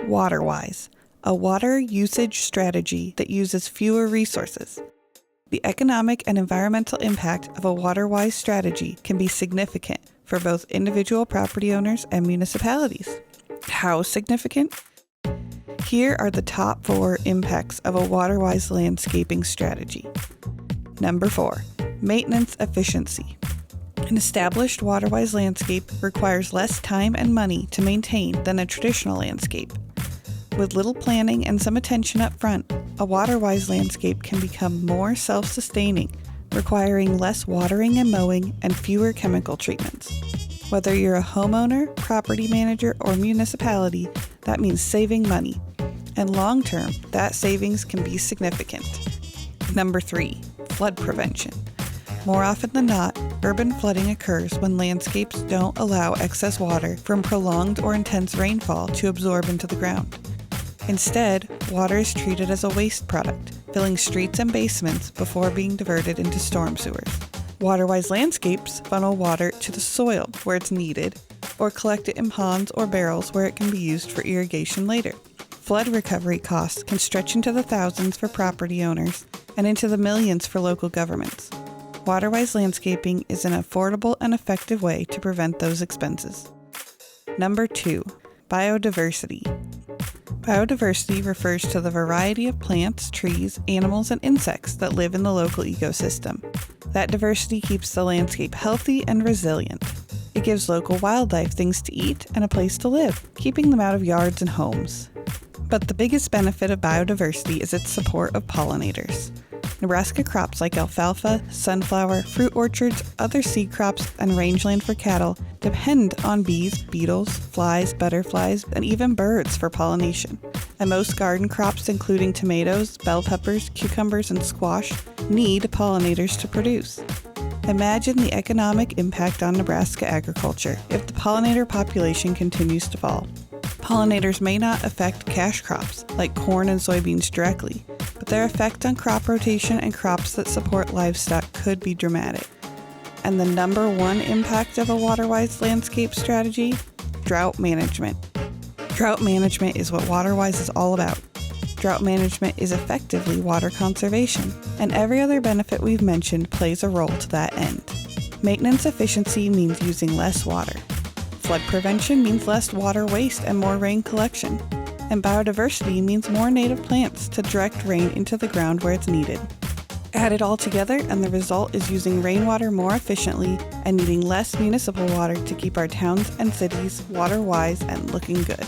Waterwise, a water usage strategy that uses fewer resources. The economic and environmental impact of a Waterwise strategy can be significant for both individual property owners and municipalities. How significant? Here are the top 4 impacts of a Waterwise landscaping strategy. Number 4, maintenance efficiency. An established Waterwise landscape requires less time and money to maintain than a traditional landscape. With little planning and some attention up front, a Waterwise landscape can become more self-sustaining, requiring less watering and mowing and fewer chemical treatments. Whether you're a homeowner, property manager, or municipality, that means saving money. And long-term, that savings can be significant. Number 3, flood prevention. More often than not, urban flooding occurs when landscapes don't allow excess water from prolonged or intense rainfall to absorb into the ground. Instead, water is treated as a waste product, filling streets and basements before being diverted into storm sewers. Waterwise landscapes funnel water to the soil where it's needed, or collect it in ponds or barrels where it can be used for irrigation later. Flood recovery costs can stretch into the thousands for property owners and into the millions for local governments. Waterwise landscaping is an affordable and effective way to prevent those expenses. Number 2, biodiversity. Biodiversity refers to the variety of plants, trees, animals, and insects that live in the local ecosystem. That diversity keeps the landscape healthy and resilient. It gives local wildlife things to eat and a place to live, keeping them out of yards and homes. But the biggest benefit of biodiversity is its support of pollinators. Nebraska crops like alfalfa, sunflower, fruit orchards, other seed crops, and rangeland for cattle depend on bees, beetles, flies, butterflies, and even birds for pollination. And most garden crops, including tomatoes, bell peppers, cucumbers, and squash, need pollinators to produce. Imagine the economic impact on Nebraska agriculture if the pollinator population continues to fall. Pollinators may not affect cash crops like corn and soybeans directly, but their effect on crop rotation and crops that support livestock could be dramatic. And the number 1 impact of a Waterwise landscape strategy? Drought management. Drought management is what Waterwise is all about. Drought management is effectively water conservation, and every other benefit we've mentioned plays a role to that end. Maintenance efficiency means using less water. Flood prevention means less water waste and more rain collection. And biodiversity means more native plants to direct rain into the ground where it's needed. Add it all together and the result is using rainwater more efficiently and needing less municipal water to keep our towns and cities water-wise and looking good.